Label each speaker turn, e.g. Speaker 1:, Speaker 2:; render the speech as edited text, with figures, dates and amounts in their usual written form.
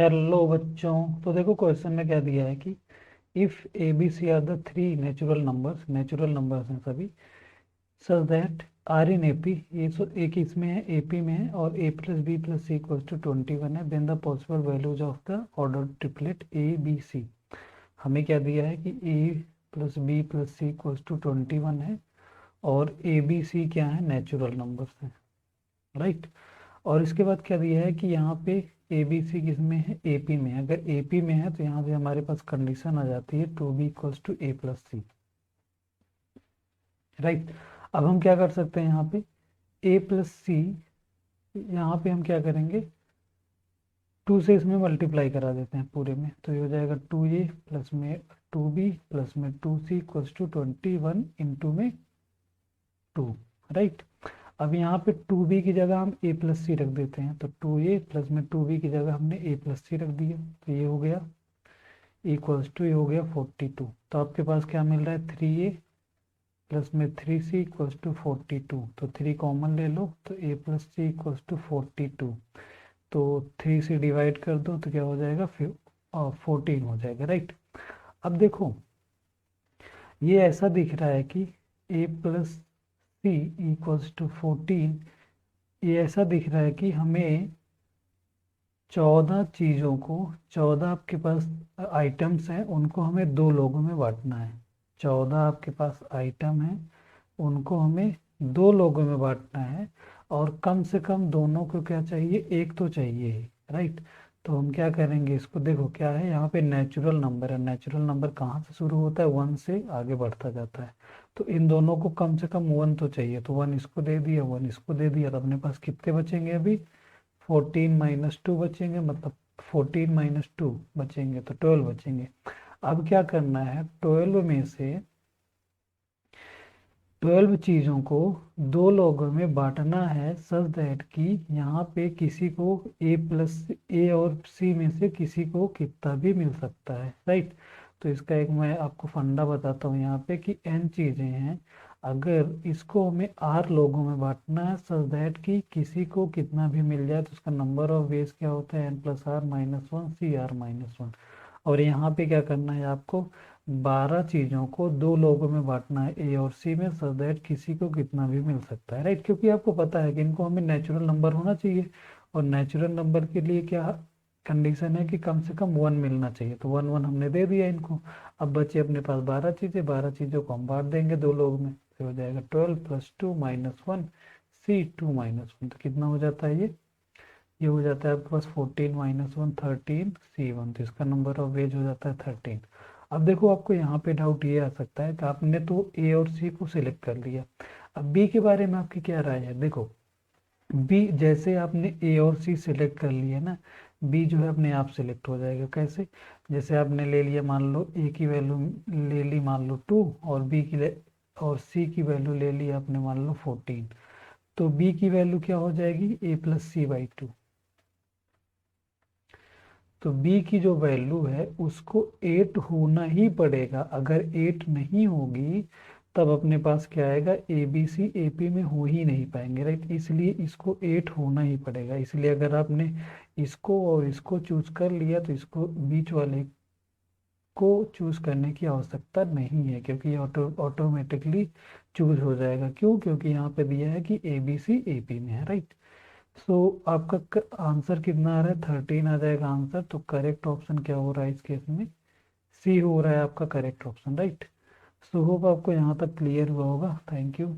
Speaker 1: Hello बच्चों। तो देखो क्वेश्चन में क्या दिया है कि if A B C are the three natural numbers हैं सभी, such that are in AP, ये एक इसमें है, एपी में है, और A plus B plus C equals to 21 है, then the possible values of the ordered triplet A B C. हमें क्या दिया है कि A plus B plus C equals to 21 है, और ए बी सी क्या है, नेचुरल नंबर्स हैं, राइट। और इसके बाद क्या दिया है कि यहाँ पे ए बी सी किस में है, एपी में है। अगर एपी में है तो यहाँ पे हमारे पास कंडीशन आ जाती है two b equals to a plus c, right. अब हम क्या कर सकते हैं, यहाँ पे ए प्लस सी, यहाँ पे हम क्या करेंगे, टू से इसमें मल्टीप्लाई करा देते हैं पूरे में, तो ये हो जाएगा टू ए प्लस में टू बी प्लस में two c equals to 21 into में टू, राइट। अब यहाँ पे टू बी की जगह हम ए प्लस सी रख देते हैं, तो टू ए प्लस में टू बी की जगह हमने ए प्लस सी रख दिया, तो ये हो गया इक्वल्स टू, ये हो गया 42। तो आपके पास क्या मिल रहा है, थ्री ए प्लस में थ्री सी इक्वल्स टू 42, तो थ्री कॉमन ले लो, तो ए प्लस सी इक्वल्स टू 42। तो थ्री से डिवाइड कर दो तो क्या हो जाएगा, फिर 14 हो जाएगा, राइट। अब देखो ये ऐसा दिख रहा है कि A plus C equals to 14, ये ऐसा दिख रहा है कि हमें 14 चीज़ों को, 14 आपके पास आइटम्स हैं, उनको हमें दो लोगों में बांटना है। 14 आपके पास आइटम हैं, उनको हमें दो लोगों में बांटना है, और कम से कम दोनों को क्या चाहिए, एक तो चाहिए ही, राइट। तो हम क्या करेंगे, इसको देखो क्या है, यहाँ पे नेचुरल नंबर है। नेचुरल नंबर कहाँ से शुरू होता है, वन से आगे बढ़ता जाता है। तो इन दोनों को कम से कम वन तो चाहिए, तो वन इसको दे दिया, वन इसको दे दिया, तो अपने पास कितने बचेंगे अभी, 14 - 2 बचेंगे, मतलब 14 - 2 बचेंगे, तो 12 बचेंगे। अब क्या करना है, 12 में से 12 चीज़ों को दो लोगों में बांटना है, सच दैट कि यहाँ पे किसी को ए प्लस ए और सी में से किसी को कितना भी मिल सकता है, राइट। तो इसका एक मैं आपको फंडा बताता हूँ यहाँ पे कि एन चीज़ें हैं, अगर इसको हमें आर लोगों में बांटना है, सच दैट कि किसी को कितना भी मिल जाए, तो उसका नंबर ऑफ वेज क्या होता है, n plus r minus one C r minus one. और यहाँ पे क्या करना है आपको, 12 चीजों को दो लोगों में बांटना है, ए और सी में, सो दैट किसी को कितना भी मिल सकता है, राइट। क्योंकि आपको पता है कि इनको हमें नेचुरल नंबर होना चाहिए, और नेचुरल नंबर के लिए क्या कंडीशन है कि कम से कम वन मिलना चाहिए, तो वन वन हमने दे दिया इनको। अब बचे अपने पास 12 चीजें, 12 चीजों को हम बांट देंगे दो लोग में, तो हो जाएगा 12 + 2 - 1 C2 - 1, तो कितना हो जाता है ये हो जाता है आपके पास 14 - 1 13 C1, तो इसका नंबर ऑफ वेज हो जाता है 13। अब देखो आपको यहाँ पे डाउट ये आ सकता है कि आपने तो ए और सी को सिलेक्ट कर लिया, अब बी के बारे में आपकी क्या राय है। देखो बी, जैसे आपने ए और सी सिलेक्ट कर लिया ना, बी जो है अपने आप सिलेक्ट हो जाएगा। कैसे, जैसे आपने ले लिया, मान लो ए की वैल्यू ले ली मान लो 2, और और सी की वैल्यू ले ली आपने मान लो 14, तो बी की वैल्यू क्या हो जाएगी, A + C/2। तो बी की जो वैल्यू है उसको 8 होना ही पड़ेगा, अगर 8 नहीं होगी तब अपने पास क्या आएगा, ए बी सी ए पी में हो ही नहीं पाएंगे, राइट। इसलिए इसको 8 होना ही पड़ेगा। इसलिए अगर आपने इसको और इसको चूज कर लिया तो इसको बीच वाले को चूज करने की आवश्यकता नहीं है, क्योंकि ये ऑटोमेटिकली चूज हो जाएगा। क्यों, क्योंकि यहाँ पे दिया है कि ए बी सी ए पी में है, राइट। सो आपका आंसर कितना आ रहा है, 13 आ जाएगा आंसर। तो करेक्ट ऑप्शन क्या हो रहा है इस केस में, सी हो रहा है आपका correct option, right. So hope आपको यहाँ तक क्लियर हुआ होगा। Thank you.